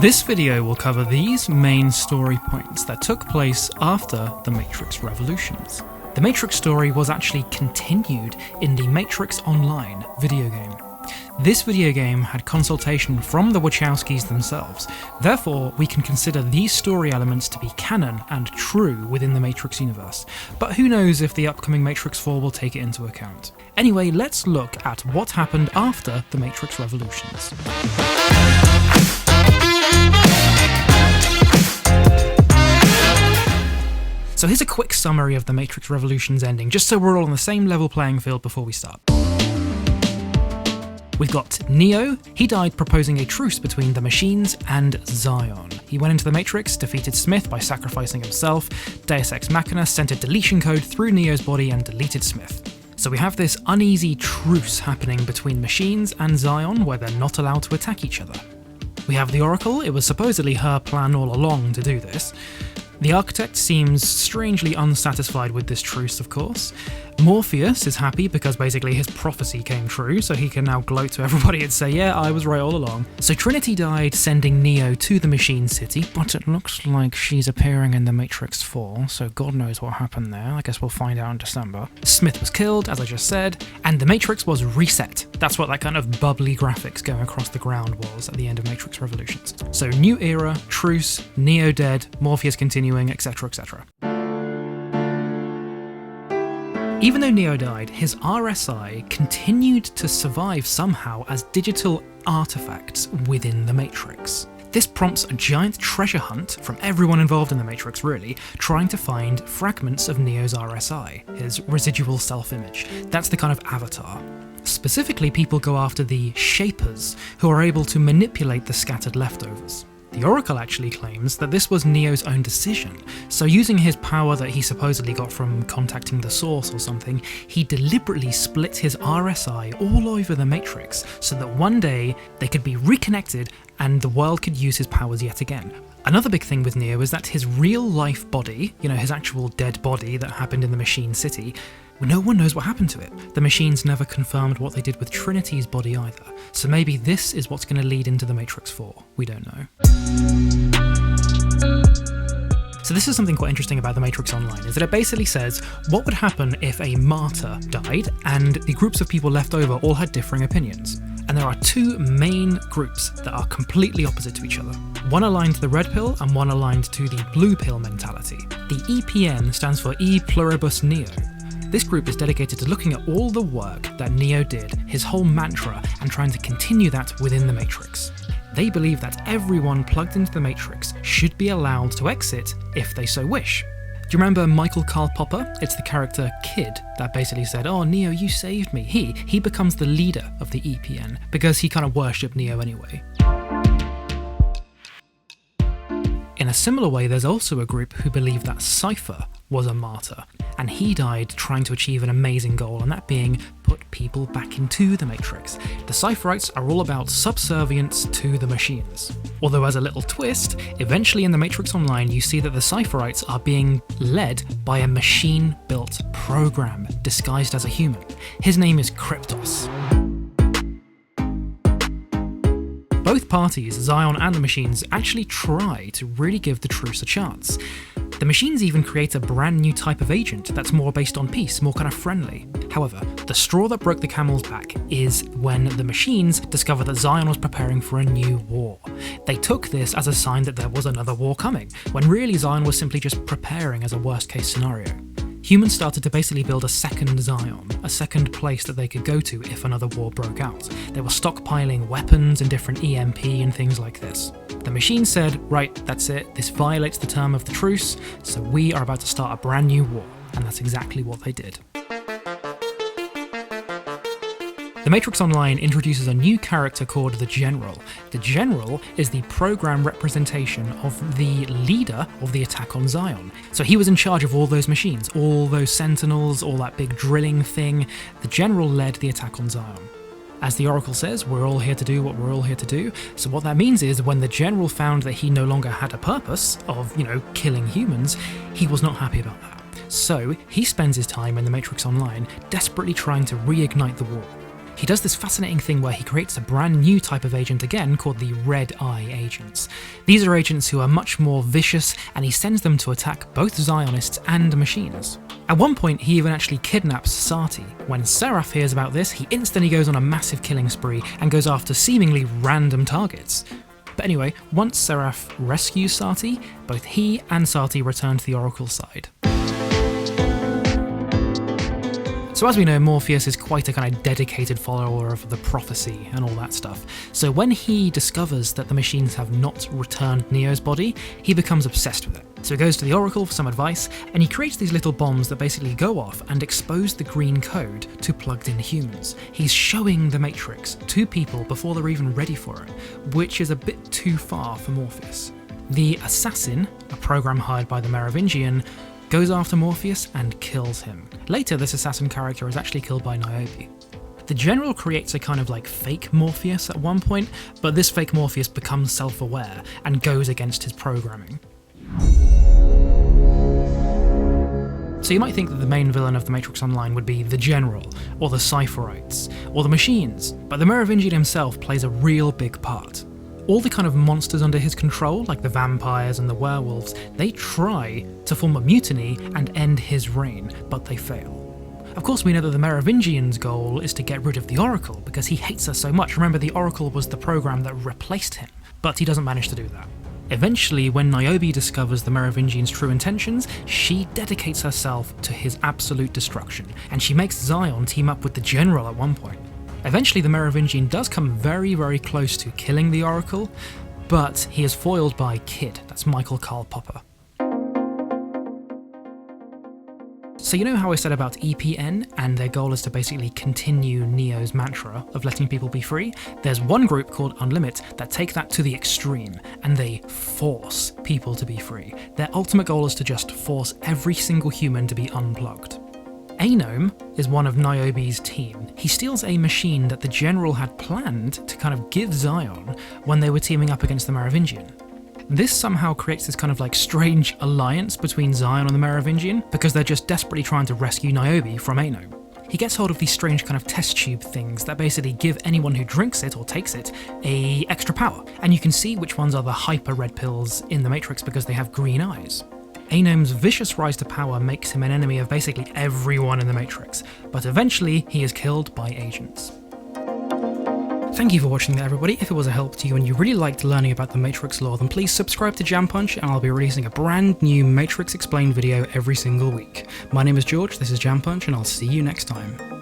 This video will cover these main story points that took place after the Matrix Revolutions. The Matrix story was actually continued in the Matrix Online video game. This video game had consultation from the Wachowskis themselves, therefore we can consider these story elements to be canon and true within the Matrix universe, but who knows if the upcoming Matrix 4 will take it into account. Anyway, let's look at what happened after the Matrix Revolutions. So here's a quick summary of the Matrix Revolutions ending, just so we're all on the same level playing field before we start. We've got Neo. He died proposing a truce between the machines and Zion. He went into the Matrix, defeated Smith by sacrificing himself. Deus Ex Machina sent a deletion code through Neo's body and deleted Smith. So we have this uneasy truce happening between machines and Zion where they're not allowed to attack each other. We have the Oracle. It was supposedly her plan all along to do this. The Architect seems strangely unsatisfied with this truce, of course. Morpheus is happy because basically his prophecy came true, so he can now gloat to everybody and say, yeah, I was right all along. So Trinity died, sending Neo to the Machine City, but it looks like she's appearing in the Matrix 4, so God knows what happened there. I guess we'll find out in December. Smith was killed, as I just said, and the Matrix was reset. That's what that kind of bubbly graphics going across the ground was at the end of Matrix Revolutions. So new era, truce, Neo dead, Morpheus continuing, etc, etc. Even though Neo died, his RSI continued to survive somehow as digital artifacts within the Matrix. This prompts a giant treasure hunt from everyone involved in the Matrix, really, trying to find fragments of Neo's RSI, his residual self-image. That's the kind of avatar. Specifically, people go after the Shapers, who are able to manipulate the scattered leftovers. The Oracle actually claims that this was Neo's own decision, so using his power that he supposedly got from contacting the Source or something, he deliberately split his RSI all over the Matrix so that one day they could be reconnected and the world could use his powers yet again. Another big thing with Neo is that his real-life body, his actual dead body that happened in the Machine City, no one knows what happened to it. The machines never confirmed what they did with Trinity's body either, so maybe this is what's going to lead into the Matrix 4. We don't know. So this is something quite interesting about the Matrix Online, is that it basically says what would happen if a martyr died and the groups of people left over all had differing opinions. And there are two main groups that are completely opposite to each other. One aligned to the red pill and one aligned to the blue pill mentality. The EPN stands for E Pluribus Neo. This group is dedicated to looking at all the work that Neo did, his whole mantra, and trying to continue that within the Matrix. They believe that everyone plugged into the Matrix should be allowed to exit if they so wish. Do you remember Michael Karl Popper? It's the character Kid that basically said, oh, Neo, you saved me. He becomes the leader of the EPN because he kind of worshipped Neo anyway. In a similar way, there's also a group who believe that Cypher was a martyr, and he died trying to achieve an amazing goal, and that being put people back into the Matrix. The Cypherites are all about subservience to the machines. Although as a little twist, eventually in the Matrix Online you see that the Cypherites are being led by a machine-built program disguised as a human. His name is Kryptos. Both parties, Zion and the machines, actually try to really give the truce a chance. The machines even create a brand new type of agent that's more based on peace, more kind of friendly. However, the straw that broke the camel's back is when the machines discovered that Zion was preparing for a new war. They took this as a sign that there was another war coming, when really Zion was simply just preparing as a worst-case scenario. Humans started to basically build a second Zion, a second place that they could go to if another war broke out. They were stockpiling weapons and different EMP and things like this. The machine said, right, that's it, this violates the term of the truce, so we are about to start a brand new war, and that's exactly what they did. The Matrix Online introduces a new character called the General. The General is the program representation of the leader of the attack on Zion. So he was in charge of all those machines, all those sentinels, all that big drilling thing. The General led the attack on Zion. As the Oracle says, we're all here to do what we're all here to do. So what that means is when the General found that he no longer had a purpose of, killing humans, he was not happy about that. So he spends his time in the Matrix Online desperately trying to reignite the war. He does this fascinating thing where he creates a brand new type of agent again called the Red Eye agents. These are agents who are much more vicious, and he sends them to attack both Zionists and machines. At one point, he even actually kidnaps Sati. When Seraph hears about this, he instantly goes on a massive killing spree and goes after seemingly random targets. But anyway, once Seraph rescues Sati, both he and Sati return to the Oracle side. So as we know, Morpheus is quite a kind of dedicated follower of the prophecy and all that stuff. So when he discovers that the machines have not returned Neo's body, he becomes obsessed with it. So he goes to the Oracle for some advice, and he creates these little bombs that basically go off and expose the green code to plugged-in humans. He's showing the Matrix to people before they're even ready for it, which is a bit too far for Morpheus. The Assassin, a program hired by the Merovingian, goes after Morpheus and kills him. Later, this assassin character is actually killed by Niobe. The General creates a kind of like fake Morpheus at one point, but this fake Morpheus becomes self-aware and goes against his programming. So you might think that the main villain of the Matrix Online would be the General, or the Cypherites, or the machines, but the Merovingian himself plays a real big part. All the kind of monsters under his control, like the vampires and the werewolves, they try to form a mutiny and end his reign, but they fail. Of course, we know that the Merovingian's goal is to get rid of the Oracle, because he hates her so much. Remember, the Oracle was the program that replaced him, but he doesn't manage to do that. Eventually, when Niobe discovers the Merovingian's true intentions, she dedicates herself to his absolute destruction, and she makes Zion team up with the General at one point. Eventually, the Merovingian does come very, very close to killing the Oracle, but he is foiled by Kid, that's Michael Karl Popper. So you know how I said about EPN, and their goal is to basically continue Neo's mantra of letting people be free? There's one group called Unlimit that take that to the extreme, and they force people to be free. Their ultimate goal is to just force every single human to be unplugged. Anome is one of Niobe's team. He steals a machine that the General had planned to kind of give Zion when they were teaming up against the Merovingian. This somehow creates this kind of like strange alliance between Zion and the Merovingian, because they're just desperately trying to rescue Niobe from Anome. He gets hold of these strange kind of test tube things that basically give anyone who drinks it or takes it a extra power, and you can see which ones are the hyper red pills in the Matrix because they have green eyes. Anome's vicious rise to power makes him an enemy of basically everyone in the Matrix, but eventually he is killed by agents. Thank you for watching that, everybody. If it was a help to you and you really liked learning about the Matrix lore, then please subscribe to Jam Punch, and I'll be releasing a brand new Matrix Explained video every single week. My name is George, this is Jam Punch, and I'll see you next time.